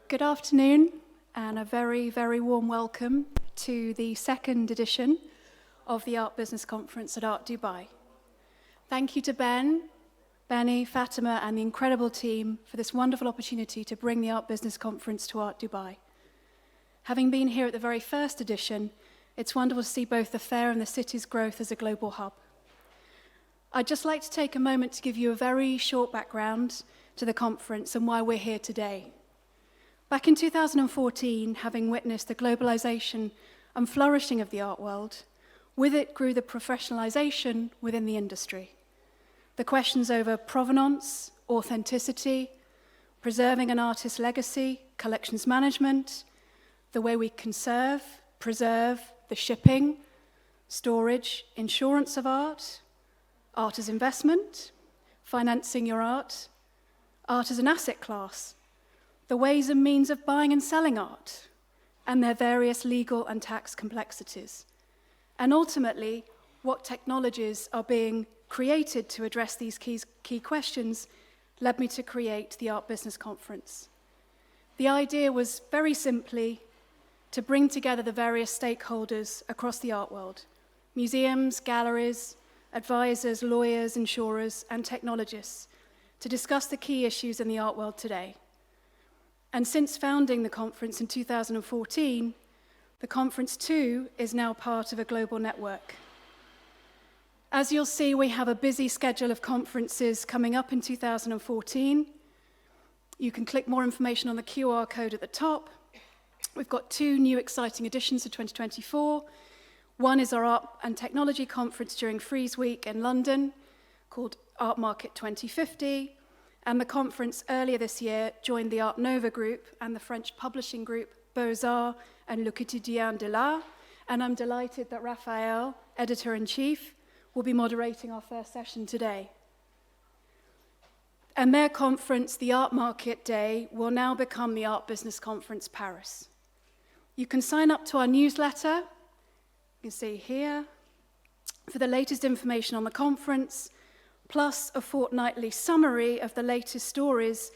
Good afternoon, and a very, very warm welcome to the second edition of the Art Business Conference at Art Dubai. Thank you to Benny, Fatima, and the incredible team for this wonderful opportunity to bring the Art Business Conference to Art Dubai. Having been here at the very first edition, it's wonderful to see both the fair and the city's growth as a global hub. I'd just like to take a moment to give you a very short background to the conference and why we're here today. Back in 2014, having witnessed the globalization and flourishing of the art world, with it grew the professionalization within the industry. The questions over provenance, authenticity, preserving an artist's legacy, collections management, the way we conserve, preserve, the shipping, storage, insurance of art, art as investment, financing your art as an asset class, the ways and means of buying and selling art, and their various legal and tax complexities, and ultimately, what technologies are being created to address these key questions led me to create the Art Business Conference. The idea was very simply to bring together the various stakeholders across the art world, museums, galleries, advisors, lawyers, insurers, and technologists, to discuss the key issues in the art world today. And since founding the conference in 2014, the conference too is now part of a global network. As you'll see, we have a busy schedule of conferences coming up in 2014. You can click more information on the QR code at the top. We've got two new exciting editions for 2024. One is our Art and Technology Conference during Frieze Week in London, called Art Market 2050. And the conference earlier this year joined the Art Nova Group and the French publishing group Beaux-Arts and Le Quotidien de l'Art. And I'm delighted that Rafael, editor-in-chief, will be moderating our first session today. And their conference, the Art Market Day, will now become the Art Business Conference Paris. You can sign up to our newsletter, you can see here, for the latest information on the conference, plus a fortnightly summary of the latest stories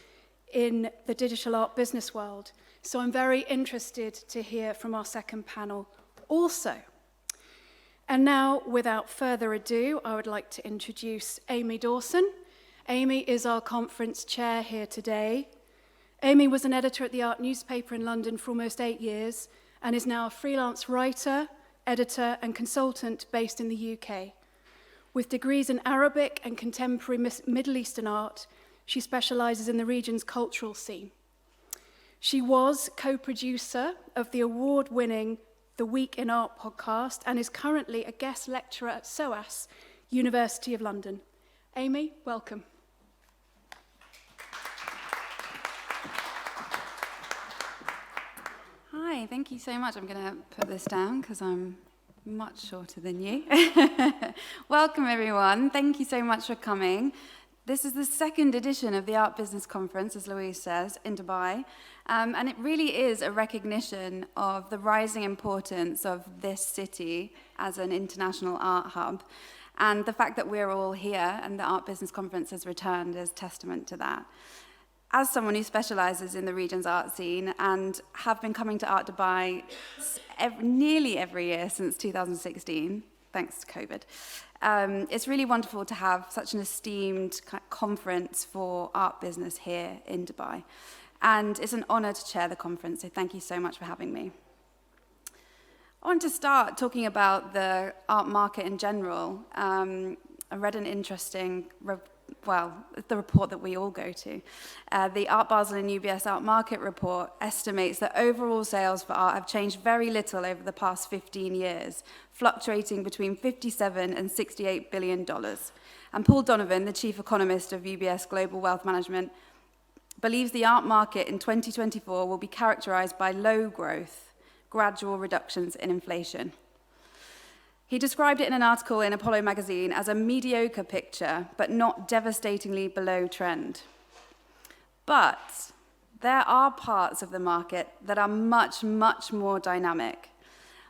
in the digital art business world. So I'm very interested to hear from our second panel also. And now, without further ado, I would like to introduce Amy Dawson. Amy is our conference chair here today. Amy was an editor at the Art newspaper in London for almost 8 years and is now a freelance writer, editor, and consultant based in the UK. With degrees in Arabic and contemporary Middle Eastern art, she specializes in the region's cultural scene. She was co-producer of the award-winning The Week in Art podcast and is currently a guest lecturer at SOAS, University of London. Amy, welcome. Hi, thank you so much. I'm going to put this down because I'm much shorter than you. Welcome, everyone. Thank you so much for coming. This is the second edition of the Art Business Conference, as Louise says, in Dubai. And it really is a recognition of the rising importance of this city as an international art hub. And the fact that we're all here and the Art Business Conference has returned is testament to that. As someone who specializes in the region's art scene and have been coming to Art Dubai nearly every year since 2016, thanks to COVID, it's really wonderful to have such an esteemed conference for art business here in Dubai. And it's an honor to chair the conference, so thank you so much for having me. I want to start talking about the art market in general. I read an interesting the report that we all go to. The Art Basel and UBS Art Market Report estimates that overall sales for art have changed very little over the past 15 years, fluctuating between $57 and $68 billion. And Paul Donovan, the chief economist of UBS Global Wealth Management, believes the art market in 2024 will be characterized by low growth, gradual reductions in inflation. He described it in an article in Apollo magazine as a mediocre picture, but not devastatingly below trend. But there are parts of the market that are much, much more dynamic.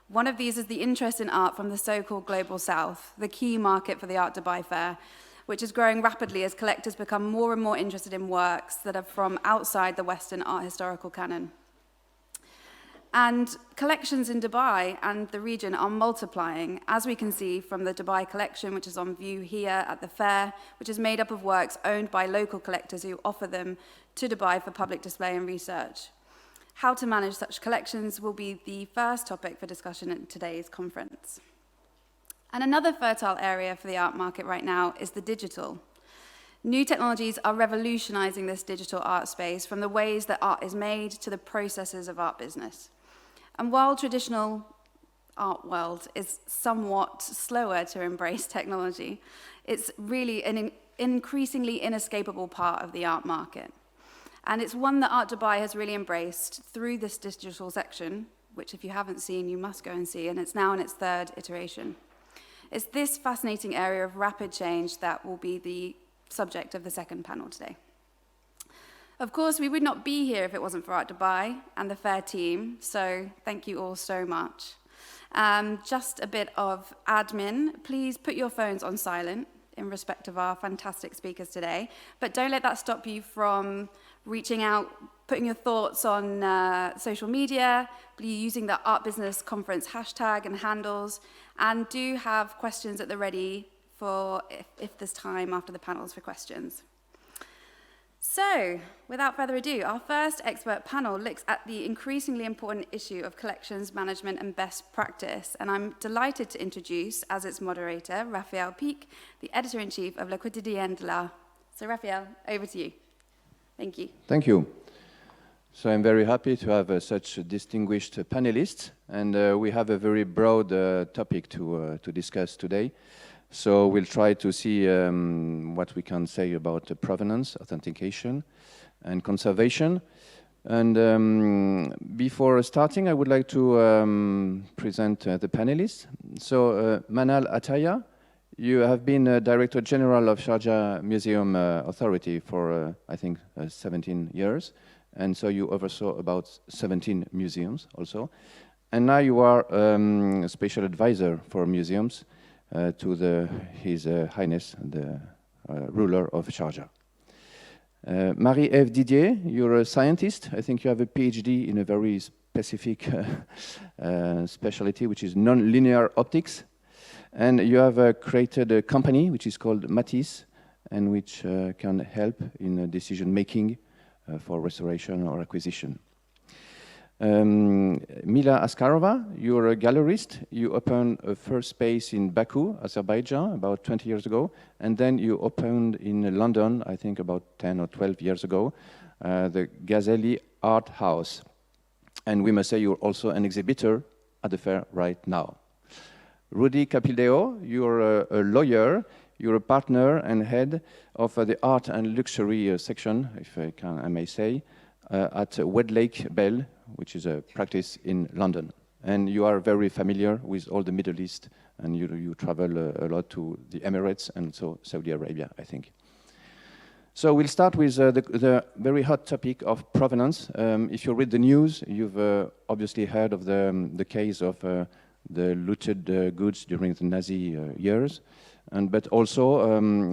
One of these is the interest in art from the so-called Global South, the key market for the Art Dubai Fair, which is growing rapidly as collectors become more and more interested in works that are from outside the Western art historical canon. And collections in Dubai and the region are multiplying, as we can see from the Dubai collection, which is on view here at the fair, which is made up of works owned by local collectors who offer them to Dubai for public display and research. How to manage such collections will be the first topic for discussion at today's conference. And another fertile area for the art market right now is the digital. New technologies are revolutionizing this digital art space, from the ways that art is made to the processes of art business. And while traditional art world is somewhat slower to embrace technology, it's really an increasingly inescapable part of the art market. And it's one that Art Dubai has really embraced through this digital section, which if you haven't seen, you must go and see, and it's now in its third iteration. It's this fascinating area of rapid change that will be the subject of the second panel today. Of course, we would not be here if it wasn't for Art Dubai and the fair team, so thank you all so much. Just a bit of admin. Please put your phones on silent in respect of our fantastic speakers today, but don't let that stop you from reaching out, putting your thoughts on social media, using the Art Business Conference hashtag and handles, and do have questions at the ready for if there's time after the panels for questions. So, without further ado, our first expert panel looks at the increasingly important issue of collections management and best practice, and I'm delighted to introduce, as its moderator, Rafael Peak, the editor-in-chief of Le Quotidien de l'Art. So, Rafael, over to you. Thank you. Thank you. So I'm very happy to have such distinguished panelists, and we have a very broad topic to discuss today. So we'll try to see what we can say about provenance, authentication, and conservation. And before starting, I would like to present the panelists. So Manal Ataya, you have been Director General of Sharjah Museum Authority for, I think, 17 years. And so you oversaw about 17 museums also. And now you are a special advisor for museums to His Highness, the ruler of Sharjah. Marie-Ève Didier, you're a scientist. I think you have a PhD in a very specific specialty, which is non-linear optics. And you have created a company which is called Matisse, and which can help in decision-making for restoration or acquisition. Mila Askarova, you're a gallerist. You opened a first space in Baku, Azerbaijan, about 20 years ago. And then you opened in London, I think about 10 or 12 years ago, the Gazelli Art House. And we must say you're also an exhibitor at the fair right now. Rudy Capildeo, you're a lawyer. You're a partner and head of the art and luxury section, if I may say, at Wedlake Bell, which is a practice in London. And you are very familiar with all the Middle East, and you travel a lot to the Emirates and so Saudi Arabia, I think. So we'll start with the very hot topic of provenance. If you read the news, you've obviously heard of the case of the looted goods during the Nazi years, but also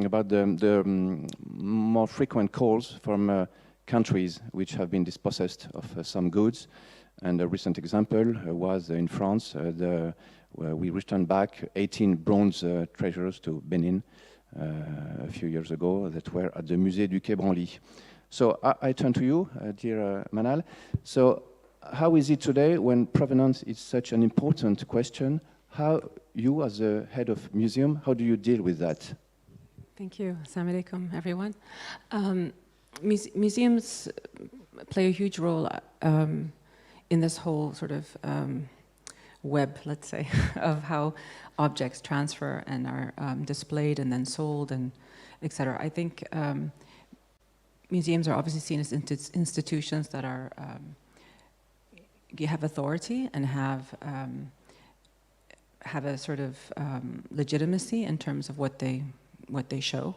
about the more frequent calls from countries which have been dispossessed of some goods. And a recent example was in France, we returned back 18 bronze treasures to Benin a few years ago that were at the Musée du Quai Branly. So I turn to you, dear Manal. So how is it today when provenance is such an important question? How you, as a head of museum, how do you deal with that? Thank you. Assalamu alaikum, everyone. Museums play a huge role in this whole sort of web, let's say, of how objects transfer and are displayed and then sold and etc. I think museums are obviously seen as institutions that are have authority and have a sort of legitimacy in terms of what they show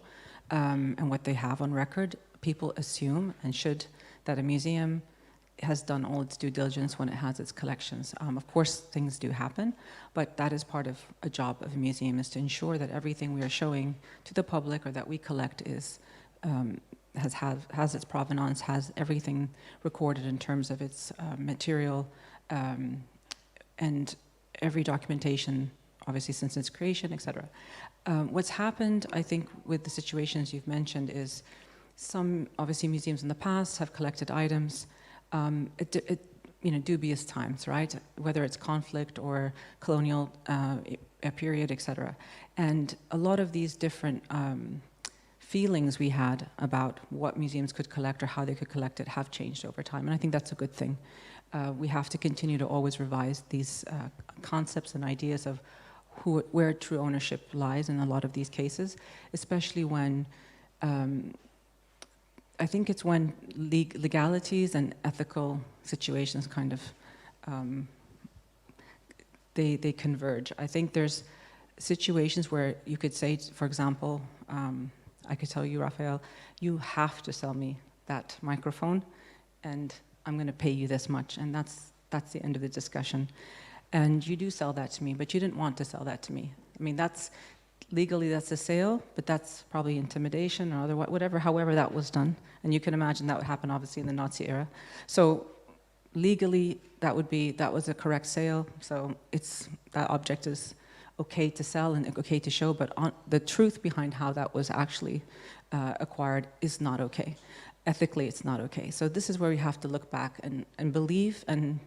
and what they have on record. People assume and should that a museum has done all its due diligence when it has its collections. Of course, things do happen, but that is part of a job of a museum, is to ensure that everything we are showing to the public or that we collect is has its provenance, has everything recorded in terms of its material, and every documentation, obviously since its creation, etc. What's happened, I think, with the situations you've mentioned is some, obviously, museums in the past have collected items at dubious times, right? Whether it's conflict or colonial period, etc. And a lot of these different feelings we had about what museums could collect or how they could collect it have changed over time, and I think that's a good thing. We have to continue to always revise these concepts and ideas of where true ownership lies in a lot of these cases, especially when I think it's when legalities and ethical situations kind of they converge. I think there's situations where you could say, for example, I could tell you, Rafael, you have to sell me that microphone, and I'm going to pay you this much, and that's the end of the discussion. And you do sell that to me, but you didn't want to sell that to me. I mean, legally that's a sale, but that's probably intimidation or whatever, however that was done. And you can imagine that would happen obviously in the Nazi era. So legally that was a correct sale. So that object is okay to sell and okay to show, but the truth behind how that was actually acquired is not okay. Ethically, it's not okay. So this is where we have to look back and believe and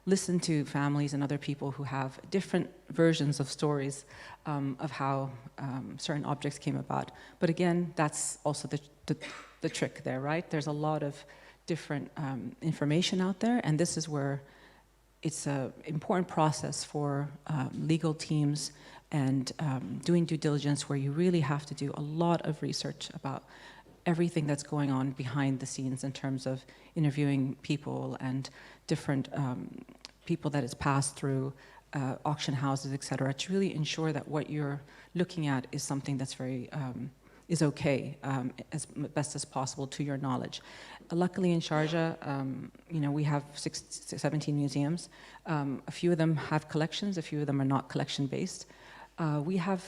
listen to families and other people who have different versions of stories of how certain objects came about. But again, that's also the trick there, right? There's a lot of different information out there, and this is where it's an important process for legal teams and doing due diligence, where you really have to do a lot of research about everything that's going on behind the scenes in terms of interviewing people and different people that it's passed through, auction houses, etc., to really ensure that what you're looking at is something that's very is okay as best as possible to your knowledge. Luckily in Sharjah, we have 17 museums. A few of them have collections, a few of them are not collection-based. We have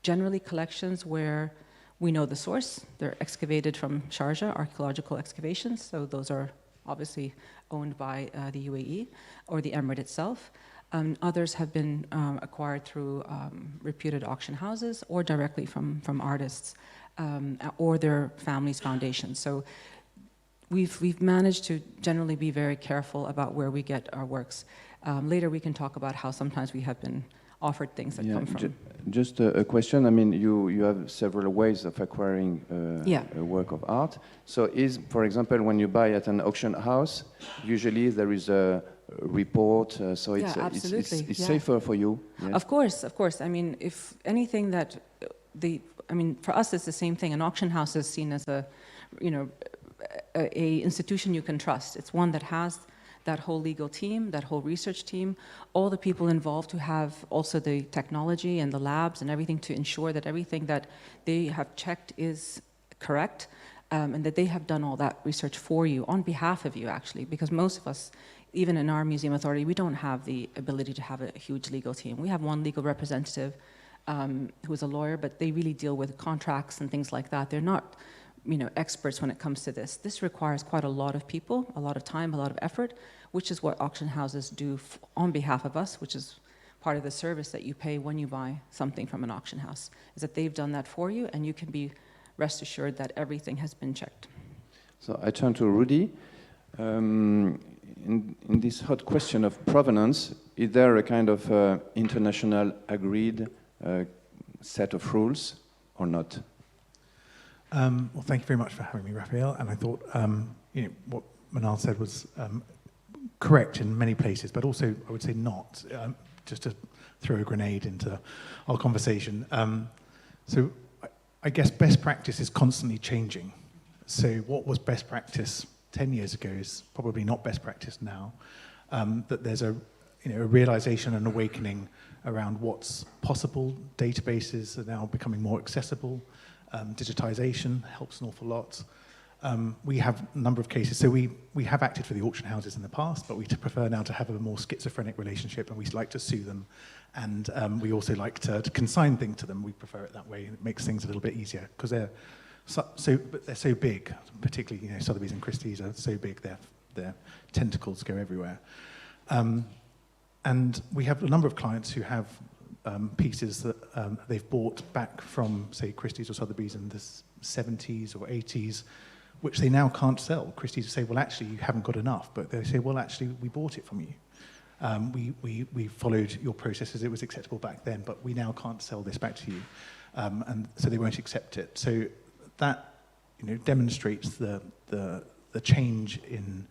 generally collections where we know the source. They're excavated from Sharjah, archaeological excavations, so those are obviously owned by the UAE or the Emirate itself. Others have been acquired through reputed auction houses or directly from artists or their families' foundations. So we've managed to generally be very careful about where we get our works. Later we can talk about how sometimes we have been offered things that come from. Just a question. I mean, you have several ways of acquiring a work of art. So for example, when you buy at an auction house, usually there is a report, so it's safer for you. Yes? Of course. I mean, if anything that for us it's the same thing. An auction house is seen as a institution you can trust. It's one that has that whole legal team, that whole research team, all the people involved who have also the technology and the labs and everything to ensure that everything that they have checked is correct, and that they have done all that research for you, on behalf of you actually, because most of us, even in our museum authority, we don't have the ability to have a huge legal team. We have one legal representative who is a lawyer, but they really deal with contracts and things like that. They're not experts when it comes to this. This requires quite a lot of people, a lot of time, a lot of effort, which is what auction houses do on behalf of us, which is part of the service that you pay when you buy something from an auction house, is that they've done that for you, and you can be rest assured that everything has been checked. So I turn to Rudy. In this hot question of provenance, is there a kind of international agreed set of rules or not? Well, thank you very much for having me, Rafael. And I thought what Manal said was correct in many places, but also I would say not, just to throw a grenade into our conversation. So I guess best practice is constantly changing. So what was best practice 10 years ago is probably not best practice now. That there's a realization and awakening around what's possible. Databases are now becoming more accessible. Digitization helps an awful lot. We have a number of cases. So we have acted for the auction houses in the past, but we prefer now to have a more schizophrenic relationship, and we like to sue them. And we also like to consign things to them. We prefer it that way. It makes things a little bit easier because but they're so big, particularly Sotheby's and Christie's are so big, their tentacles go everywhere. And we have a number of clients who have pieces that they've bought back from, say, Christie's or Sotheby's in the 70s or 80s, which they now can't sell. Christie's say, well, actually, you haven't got enough. But they say, well, actually, we bought it from you. We followed your processes. It was acceptable back then, but we now can't sell this back to you. And so they won't accept it. So that demonstrates the change in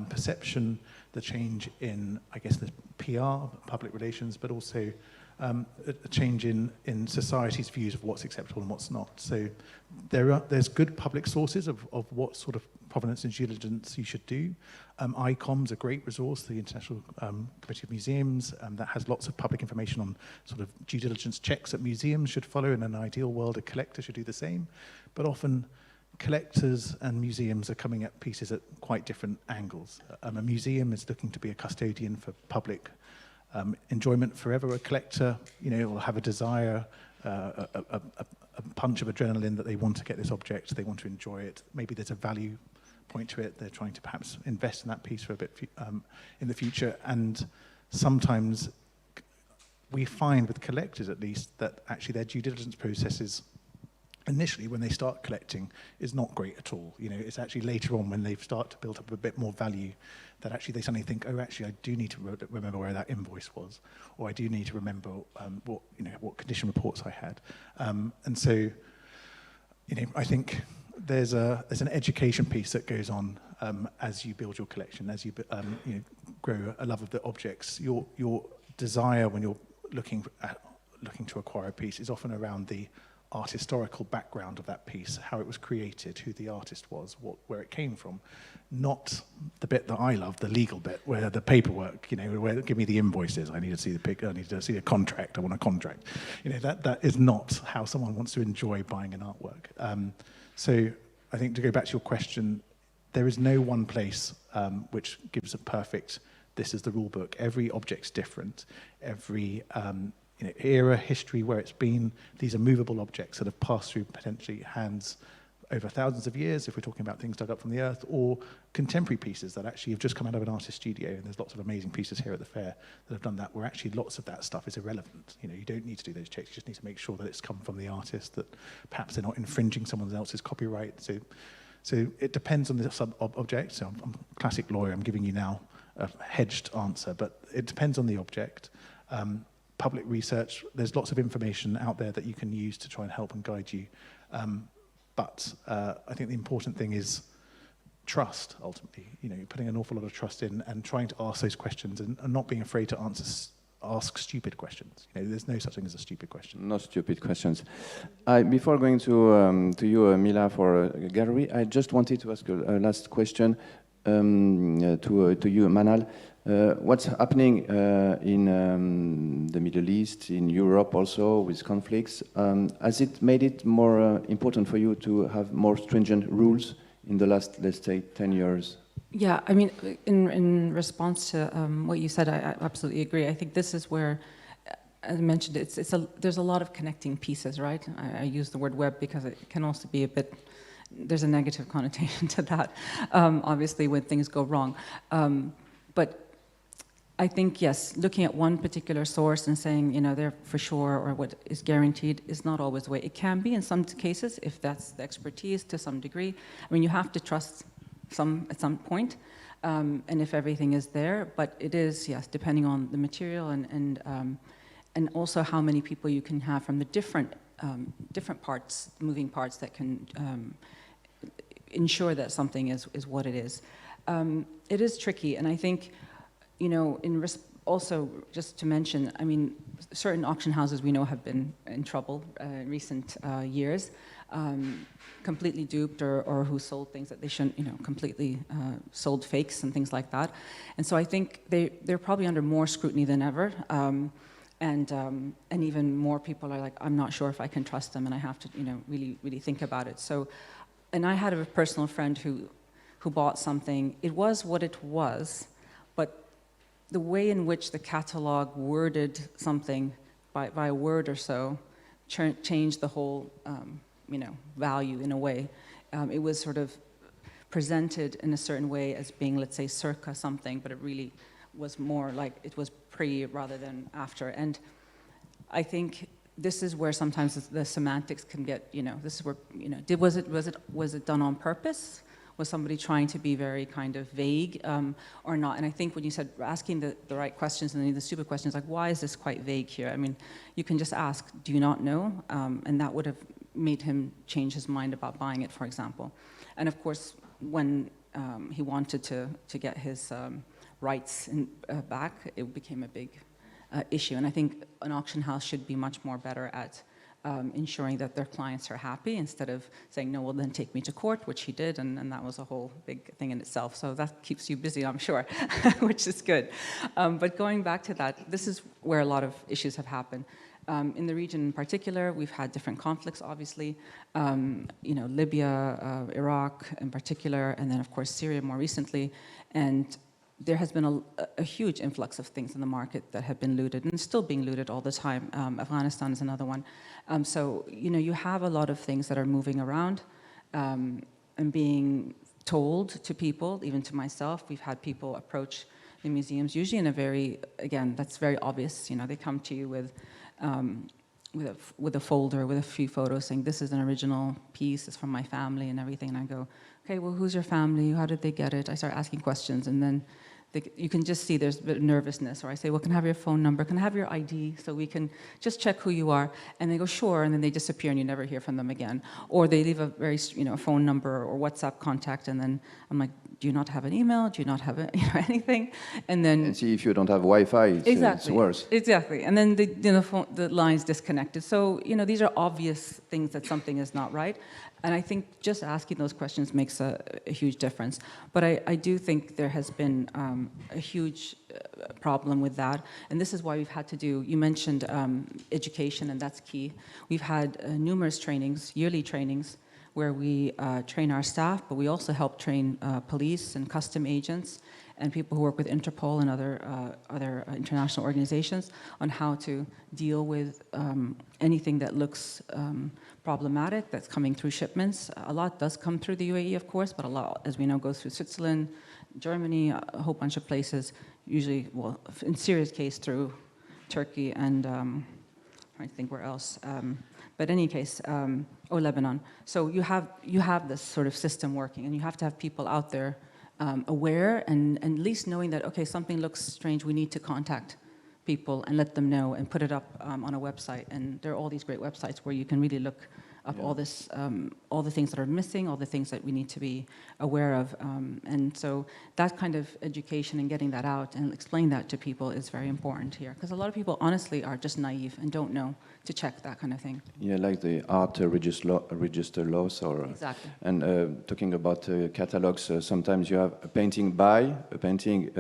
perception, the change in, I guess, the PR, public relations, but also a change in society's views of what's acceptable and what's not. So there's good public sources of what sort of provenance and due diligence you should do. ICOM's a great resource, the International Committee of Museums, that has lots of public information on sort of due diligence checks that museums should follow. In an ideal world, a collector should do the same. But often, collectors and museums are coming at pieces at quite different angles. A museum is looking to be a custodian for public enjoyment forever. A collector, will have a desire, a punch of adrenaline that they want to get this object, they want to enjoy it. Maybe there's a value point to it. They're trying to perhaps invest in that piece for a bit in the future. And sometimes we find with collectors, at least, that actually their due diligence processes initially, when they start collecting, is not great at all. It's actually later on when they start to build up a bit more value that actually they suddenly think, oh, actually, I do need to remember where that invoice was, or I do need to remember what condition reports I had. And so, I think there's an education piece that goes on as you build your collection, as you grow a love of the objects. Your desire when you're looking to acquire a piece is often around the art historical background of that piece, how it was created, who the artist was, where it came from. Not the bit that I love, the legal bit, where the paperwork, where give me the invoices, I need to see the picture, I need to see a contract, I want a contract. That is not how someone wants to enjoy buying an artwork. So I think to go back to your question, there is no one place which gives a perfect, this is the rule book. Every object's different. Every era, history, where it's been. These are movable objects that have passed through potentially hands over thousands of years, if we're talking about things dug up from the earth, or contemporary pieces that actually have just come out of an artist's studio. And there's lots of amazing pieces here at the fair that have done that, where actually lots of that stuff is irrelevant. You don't need to do those checks. You just need to make sure that it's come from the artist, that perhaps they're not infringing someone else's copyright. So it depends on the object. So I'm a classic lawyer. I'm giving you now a hedged answer, but it depends on the object. Public research, there's lots of information out there that you can use to try and help and guide you. But I think the important thing is trust, ultimately. Putting an awful lot of trust in and trying to ask those questions and not being afraid to ask stupid questions. There's no such thing as a stupid question. No stupid questions. Before going to you, Mila, for a gallery, I just wanted to ask a last question to you, Manal. What's happening in the Middle East, in Europe also, with conflicts? Has it made it more important for you to have more stringent rules in the last, let's say, 10 years? Yeah, I mean, in response to what you said, I absolutely agree. I think this is where, as I mentioned, there's a lot of connecting pieces, right? I use the word web because it can also be a bit, there's a negative connotation to that, obviously, when things go wrong. But I think, yes, looking at one particular source and saying, they're for sure or what is guaranteed is not always the way. It can be in some cases, if that's the expertise to some degree. I mean, you have to trust at some point, and if everything is there. But it is, yes, depending on the material and also how many people you can have from the different parts, moving parts that can ensure that something is what it is. It is tricky, and I think, also just to mention, I mean, certain auction houses we know have been in trouble in recent years, completely duped or who sold things that they shouldn't, completely sold fakes and things like that. And so I think they're probably under more scrutiny than ever. And even more people are like, I'm not sure if I can trust them, and I have to, really, really think about it. So and I had a personal friend who bought something. It was what it was, but the way in which the catalog worded something by a word or so changed the whole, value in a way. It was sort of presented in a certain way as being, let's say, circa something, but it really was more like it was pre rather than after. And I think this is where sometimes the semantics can get, this is where, was it done on purpose? Was somebody trying to be very kind of vague or not? And I think when you said asking the right questions and then the stupid questions, like, why is this quite vague here? I mean, you can just ask, do you not know? And that would have made him change his mind about buying it, for example. And of course, when he wanted to get his rights back, it became a big issue. And I think an auction house should be much more better at ensuring that their clients are happy instead of saying, no, well, then take me to court, which he did, and that was a whole big thing in itself. So that keeps you busy, I'm sure, which is good. But going back to that, this is where a lot of issues have happened. In the region in particular, we've had different conflicts, obviously. Libya, Iraq in particular, and then, of course, Syria more recently. And there has been a huge influx of things in the market that have been looted and still being looted all the time. Afghanistan is another one. So, you have a lot of things that are moving around and being told to people, even to myself. We've had people approach the museums, usually in a very, again, that's very obvious. They come to you with a folder with a few photos saying, this is an original piece, it's from my family and everything. And I go, okay, well, who's your family? How did they get it? I start asking questions, and then you can just see there's a bit of nervousness. Or I say, well, can I have your phone number? Can I have your ID so we can just check who you are? And they go, sure, and then they disappear and you never hear from them again. Or they leave a very, phone number or WhatsApp contact, and then I'm like, do you not have an email? Do you not have anything? And then... And see, if you don't have Wi-Fi, it's worse. Exactly. And then the line's disconnected. So, these are obvious things that something is not right. And I think just asking those questions makes a huge difference. But I do think there has been a huge problem with that. And this is why we've had to do, you mentioned education, and that's key. We've had numerous trainings, yearly trainings, where we train our staff, but we also help train police and custom agents and people who work with Interpol and other international organizations on how to deal with anything that looks problematic that's coming through shipments. A lot does come through the UAE, of course, but a lot, as we know, goes through Switzerland, Germany, a whole bunch of places, usually, well, in Syria's case, through Turkey and I think where else. But in any case, or Lebanon. So you have this sort of system working, and you have to have people out there aware and at least knowing that, okay, something looks strange, we need to contact people and let them know and put it up on a website. And there are all these great websites where you can really look up all this, all the things that are missing, all the things that we need to be aware of. And so that kind of education and getting that out and explaining that to people is very important here. Because a lot of people, honestly, are just naive and don't know to check that kind of thing. Yeah, like the art register laws. Or, exactly. And talking about catalogs, sometimes you have a painting by, a painting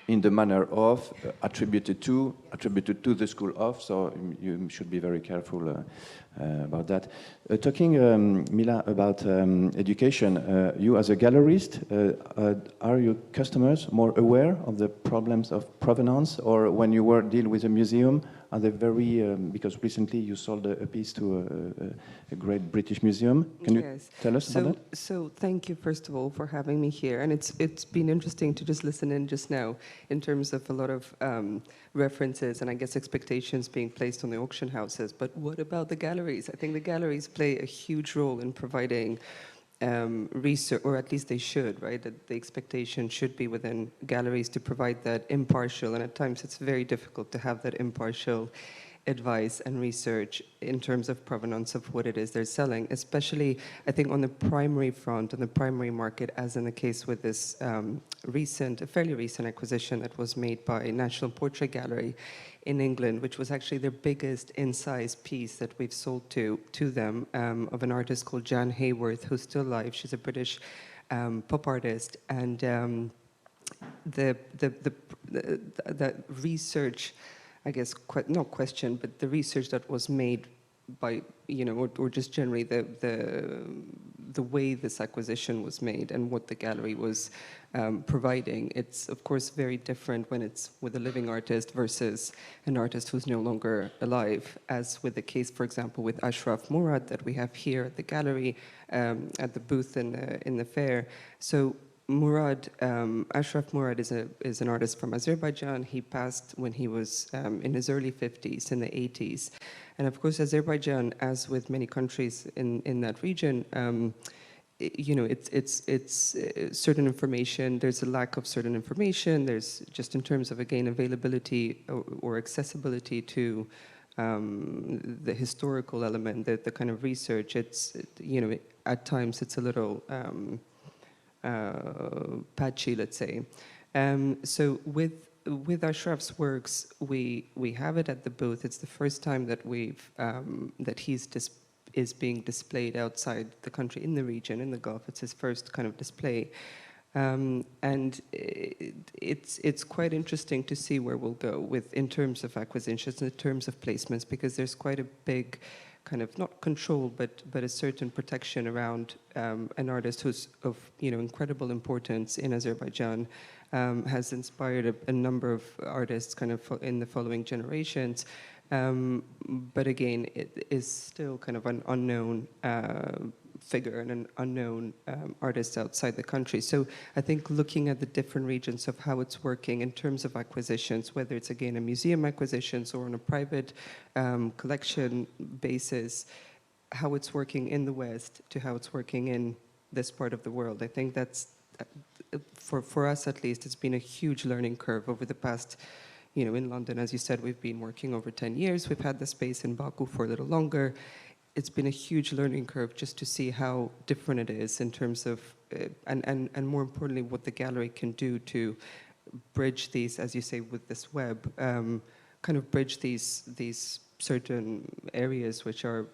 in the manner of, attributed to the school of, so you should be very careful about that. Talking, Mila, about education, you as a gallerist, are your customers more aware of the problems of provenance, or when you deal with a museum, are they very, because recently you sold a piece to a great British museum. Can you tell us about that? So thank you, first of all, for having me here. And it's been interesting to just listen in just now in terms of a lot of references and I guess expectations being placed on the auction houses. But what about the galleries? I think the galleries play a huge role in providing research, or at least they should, right? That the expectation should be within galleries to provide that impartial, and at times it's very difficult to have that impartial advice and research in terms of provenance of what it is they're selling, especially, I think, on the primary front, on the primary market, as in the case with this fairly recent acquisition that was made by National Portrait Gallery in England, which was actually their biggest in-size piece that we've sold to them, of an artist called Jan Hayworth, who's still alive. She's a British pop artist, and the research, I guess, not question, but the research that was made by, or just generally the the way this acquisition was made and what the gallery was providing. It's, of course, very different when it's with a living artist versus an artist who's no longer alive, as with the case, for example, with Ashraf Murad that we have here at the gallery, at the booth in the fair. So Ashraf Murad is an artist from Azerbaijan. He passed when he was in his early 50s, in the 80s. And of course, Azerbaijan, as with many countries in that region, it's certain information, there's a lack of certain information, there's just in terms of, again, availability or accessibility to the historical element, the kind of research, at times it's a little patchy, let's say. So with Ashraf's works, we have it at the booth. It's the first time that is being displayed outside the country, in the region, in the Gulf. It's his first kind of display. And it's quite interesting to see where we'll go in terms of acquisitions, in terms of placements, because there's quite a big kind of, not control, but a certain protection around an artist who's of incredible importance in Azerbaijan, has inspired a number of artists kind of in the following generations. But again, it is still kind of an unknown figure and an unknown artist outside the country. So I think looking at the different regions of how it's working in terms of acquisitions, whether it's again a museum acquisitions or on a private collection basis, how it's working in the West to how it's working in this part of the world. I think that's, for us at least, it's been a huge learning curve over the past, in London, as you said, we've been working over 10 years. We've had the space in Baku for a little longer. It's been a huge learning curve just to see how different it is in terms of, and more importantly, what the gallery can do to bridge these, as you say, with this web, kind of bridge these certain areas which are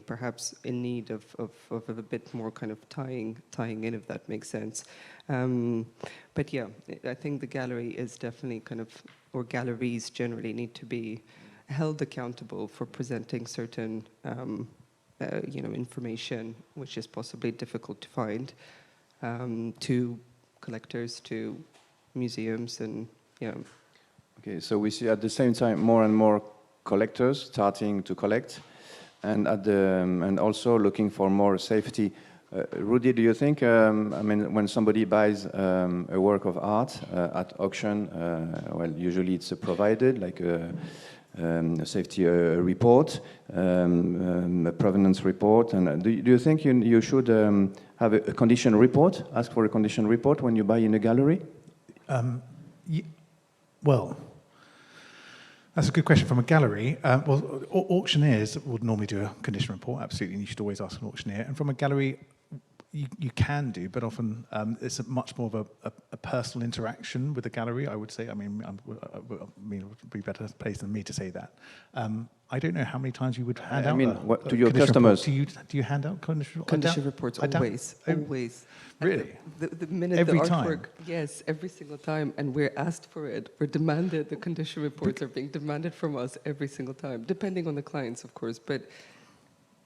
perhaps in need of a bit more kind of tying in, if that makes sense. But yeah, I think the gallery is definitely kind of, or galleries generally need to be held accountable for presenting certain, information which is possibly difficult to find to collectors, to museums, and Okay, so we see at the same time more and more collectors starting to collect, and also looking for more safety. Rudy, do you think, when somebody buys a work of art at auction, well, usually it's provided, like a safety report, a provenance report, and do you think you should have a condition report, ask for a condition report when you buy in a gallery? Well, that's a good question from a gallery. Well, auctioneers would normally do a condition report, absolutely, and you should always ask an auctioneer. And from a gallery, you can do, but often it's much more of a personal interaction with the gallery, I would say. I mean, it would be better placed than me to say that. I don't know how many times you would hand out to your customers. Do you hand out condition reports? Always. Really? The minute every the artwork, time? Yes, every single time, and we're asked for it. We're demanded. The condition reports are being demanded from us every single time, depending on the clients, of course, but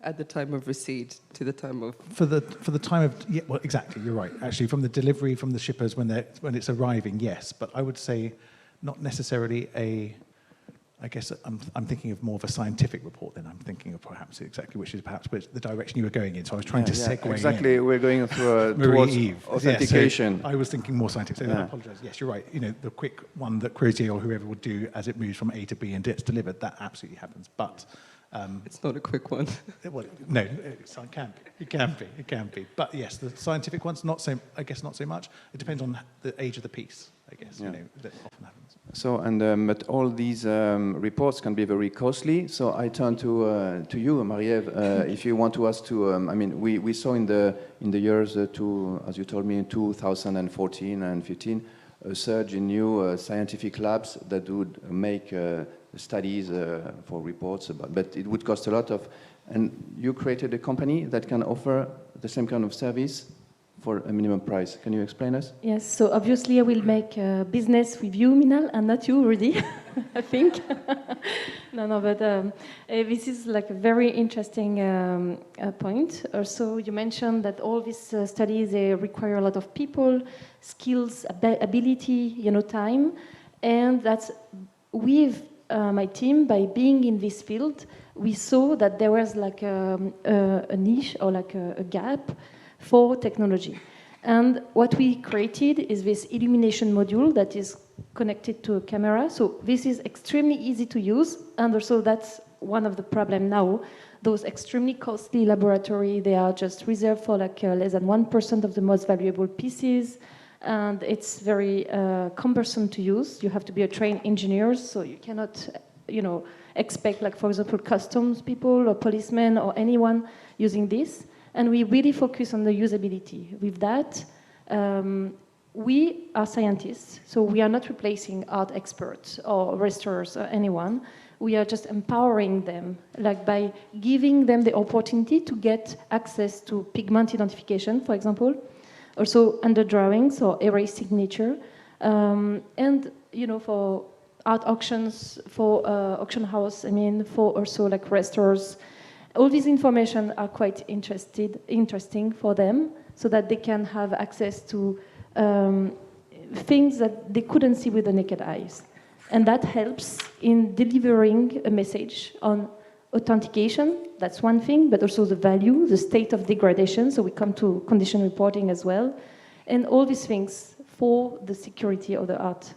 at the time of receipt to the time of for the time of well, exactly, you're right. Actually, from the delivery from the shippers when it's arriving, yes, but I would say not necessarily I guess I'm thinking of more of a scientific report than I'm thinking of perhaps exactly which the direction you were going in. So I was trying to segue exactly. in. We're going through towards authentication. Yeah, so I was thinking more scientific. So I apologise. Yes, you're right. The quick one that Crozier or whoever would do as it moves from A to B and it's delivered, that absolutely happens. But it's not a quick one. Well, no, it can be. But yes, the scientific ones, I guess not so much. It depends on the age of the piece, I guess. Yeah. That often happens. So, but all these reports can be very costly. So I turn to you, Marie-Ève, if you want to ask to. We saw in the years as you told me, in 2014 and 15, a surge in new scientific labs that would make studies for reports but it would cost a lot of. And you created a company that can offer the same kind of service for a minimum price. Can you explain us? Yes, so obviously I will make a business with you, Manal, and not you, Rudy, I think. But this is like a very interesting point. Also, you mentioned that all these studies, they require a lot of people, skills, ability, time. And that's with my team, by being in this field, we saw that there was like a niche or like a gap for technology. And what we created is this illumination module that is connected to a camera. So this is extremely easy to use, and also that's one of the problems now. Those extremely costly laboratory, they are just reserved for like less than 1% of the most valuable pieces, and it's very cumbersome to use. You have to be a trained engineer, so you cannot, expect, like, for example, customs people or policemen or anyone using this. And we really focus on the usability. With that, we are scientists, so we are not replacing art experts or restorers or anyone. We are just empowering them, like by giving them the opportunity to get access to pigment identification, for example, also under drawings or erase signature, and for art auctions, for auction house, for also like restorers. All these information are quite interesting for them, so that they can have access to things that they couldn't see with the naked eyes. And that helps in delivering a message on authentication, that's one thing, but also the value, the state of degradation, so we come to condition reporting as well, and all these things for the security of the art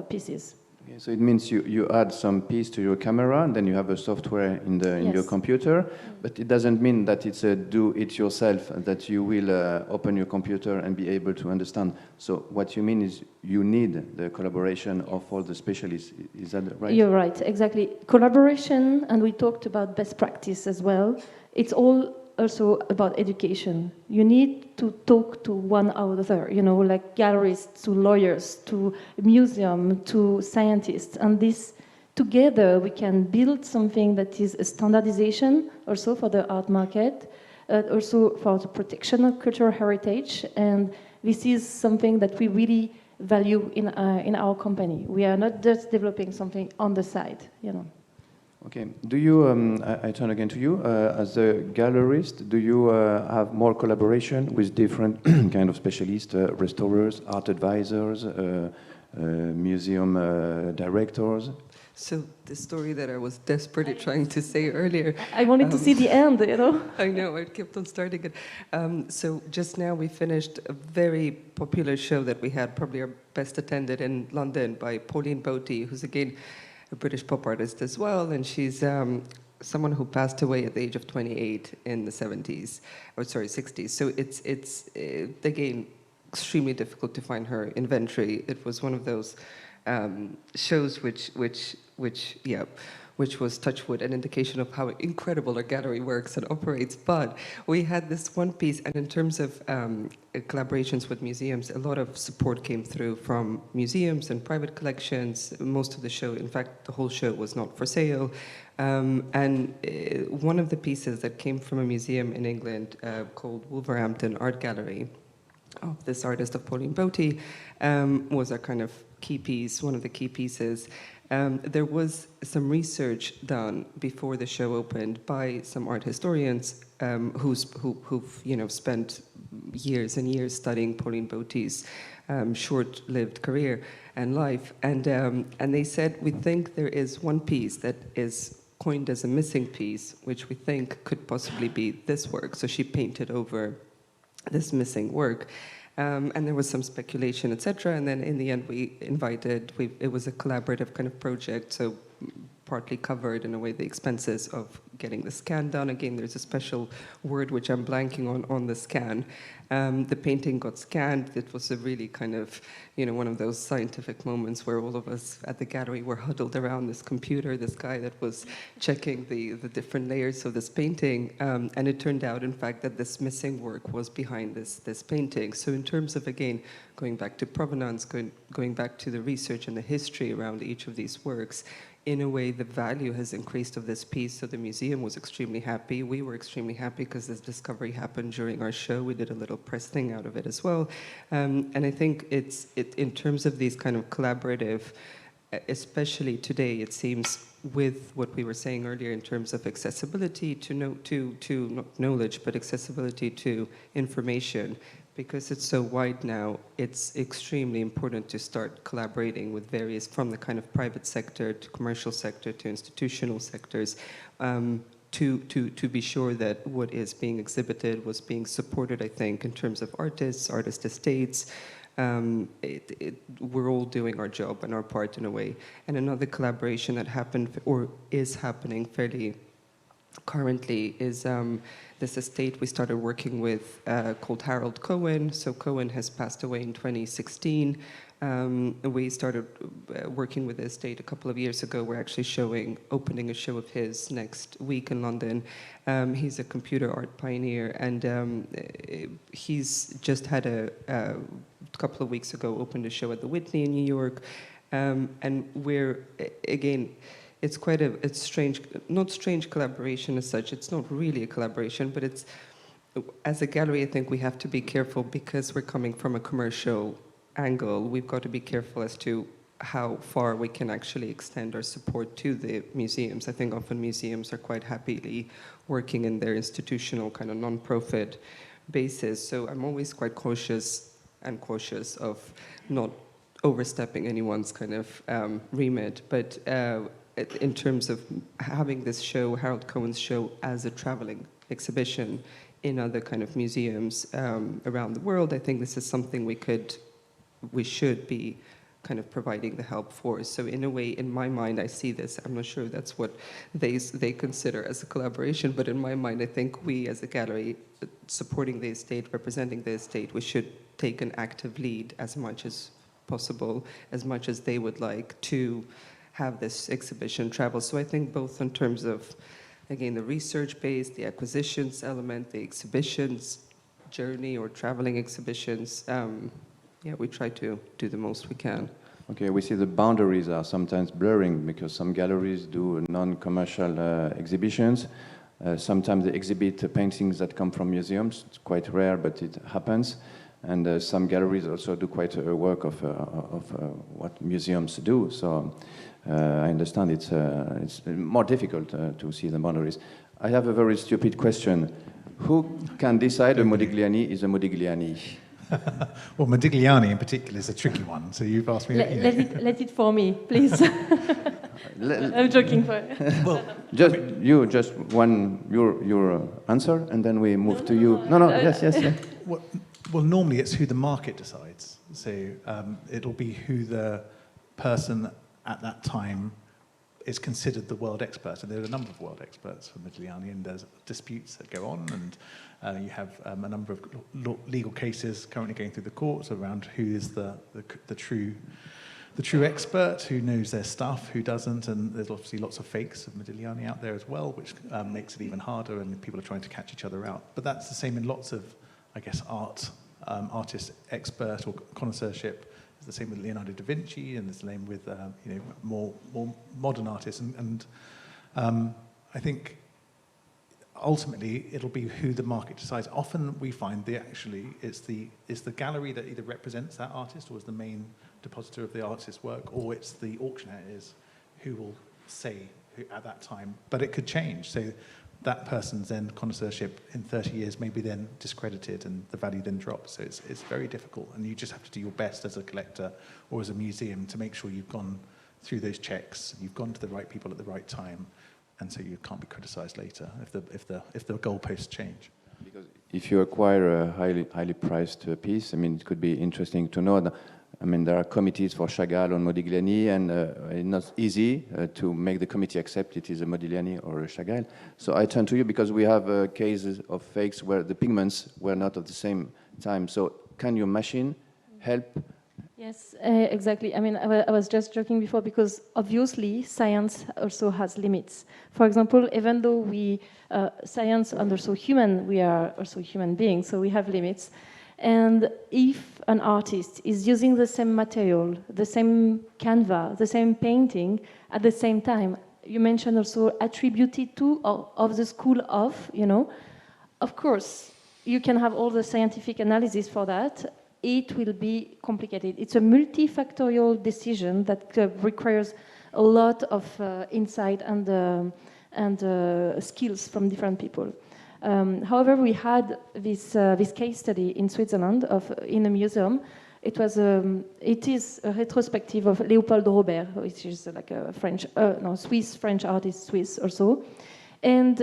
pieces. Okay, so it means you add some piece to your camera, and then you have a software in your computer, but it doesn't mean that it's a do-it-yourself, that you will open your computer and be able to understand. So what you mean is you need the collaboration of all the specialists. Is that right? You're right, exactly. Collaboration, and we talked about best practice as well. It's all also about education. You need to talk to one another, like gallerists, to lawyers, to museum, to scientists. And this, together, we can build something that is a standardization also for the art market, also for the protection of cultural heritage. And this is something that we really value in our company. We are not just developing something on the side, Okay. Do you, I turn again to you, as a gallerist, do you have more collaboration with different kind of specialists, restorers, art advisors, museum directors? So the story that I was desperately trying to say earlier. I wanted to see the end, I know, I kept on starting it. So just now we finished a very popular show that we had, probably our best attended in London, by Pauline Boty, who's again a British pop artist as well, and she's someone who passed away at the age of 28 in the 60s. So it's again extremely difficult to find her inventory. It was one of those shows which was, touch wood, an indication of how incredible our gallery works and operates. But we had this one piece, and in terms of collaborations with museums, a lot of support came through from museums and private collections. Most of the show, in fact, the whole show was not for sale. And one of the pieces that came from a museum in England called Wolverhampton Art Gallery, of this artist of Pauline Boty, was a kind of key piece, one of the key pieces. There was some research done before the show opened by some art historians who've spent years and years studying Pauline Boty's short-lived career and life, and they said, we think there is one piece that is coined as a missing piece, which we think could possibly be this work. So she painted over this missing work. And there was some speculation, etc. And then in the end, it was a collaborative kind of project, so partly covered in a way the expenses of getting the scan done. Again, there's a special word which I'm blanking on the scan. The painting got scanned. It was a really kind of, one of those scientific moments where all of us at the gallery were huddled around this computer, this guy that was checking the different layers of this painting. And it turned out, in fact, that this missing work was behind this painting. So in terms of, again, going back to provenance, going back to the research and the history around each of these works, in a way, the value has increased of this piece. So the museum was extremely happy. We were extremely happy because this discovery happened during our show. We did a little press thing out of it as well. And I think it in terms of these kind of collaborative, especially today, it seems with what we were saying earlier in terms of accessibility to not knowledge, but accessibility to information. Because it's so wide now, it's extremely important to start collaborating with various, from the kind of private sector to commercial sector to institutional sectors, to be sure that what is being exhibited was being supported, I think, in terms of artists, artist estates. We're all doing our job and our part in a way. And another collaboration that happened, or is happening fairly currently, is this estate we started working with called Harold Cohen. So Cohen has passed away in 2016. We started working with the estate a couple of years ago. We're actually opening a show of his next week in London. He's a computer art pioneer, and he's just had a couple of weeks ago opened a show at the Whitney in New York. And we're, again, it's quite a strange, not strange collaboration as such. It's not really a collaboration, but it's, as a gallery, I think we have to be careful because we're coming from a commercial angle. We've got to be careful as to how far we can actually extend our support to the museums. I think often museums are quite happily working in their institutional kind of non-profit basis. So I'm always quite cautious of not overstepping anyone's kind of remit. But in terms of having this show, Harold Cohen's show, as a traveling exhibition in other kind of museums around the world, I think this is something we should be kind of providing the help for. So in a way, in my mind, I see this. I'm not sure that's what they consider as a collaboration, but in my mind, I think we as a gallery, supporting the estate, representing the estate, we should take an active lead as much as possible, as much as they would like to have this exhibition travel. So I think both in terms of, again, the research base, the acquisitions element, the exhibitions journey or traveling exhibitions, yeah, we try to do the most we can. Okay, we see the boundaries are sometimes blurring because some galleries do non-commercial exhibitions. Sometimes they exhibit paintings that come from museums. It's quite rare, but it happens. And some galleries also do quite a work of what museums do. So I understand it's more difficult to see the boundaries. I have a very stupid question. Who can decide a Modigliani is a Modigliani? Well, Modigliani in particular is a tricky one. So you've asked me. Let it for me, please. I'm joking. Well, just your answer, and then we move to you. No, yes. Well, normally it's who the market decides. So it'll be who the person at that time is considered the world expert. And there are a number of world experts for Modigliani, and there's disputes that go on, and you have a number of legal cases currently going through the courts around who is the true expert, who knows their stuff, who doesn't, and there's obviously lots of fakes of Modigliani out there as well, which makes it even harder, and people are trying to catch each other out. But that's the same in lots of, I guess, artist expert or connoisseurship. It's the same with Leonardo da Vinci, and it's the same with more modern artists. And I think ultimately it'll be who the market decides. Often we find it's the gallery that either represents that artist or is the main depositor of the artist's work, or it's the auctioneers who will say who, at that time. But it could change. So that person's then connoisseurship in 30 years may be then discredited and the value then drops. So it's very difficult, and you just have to do your best as a collector or as a museum to make sure you've gone through those checks, you've gone to the right people at the right time, and so you can't be criticised later if the goalposts change. Because if you acquire a highly priced piece, I mean, it could be interesting to know that, I mean, there are committees for Chagall on Modigliani, and it's not easy to make the committee accept it is a Modigliani or a Chagall. So I turn to you because we have cases of fakes where the pigments were not at the same time. So can your machine help? Yes, exactly. I mean, I was just joking before because obviously science also has limits. For example, even though science is also human, we are also human beings, so we have limits. And if an artist is using the same material, the same canvas, the same painting at the same time, you mentioned also attributed to or of the school of, you know, of course, you can have all the scientific analysis for that. It will be complicated. It's a multifactorial decision that requires a lot of insight and skills from different people. However, we had this case study in Switzerland in a museum. It is a retrospective of Léopold Robert, which is like a Swiss-French artist, Swiss also. And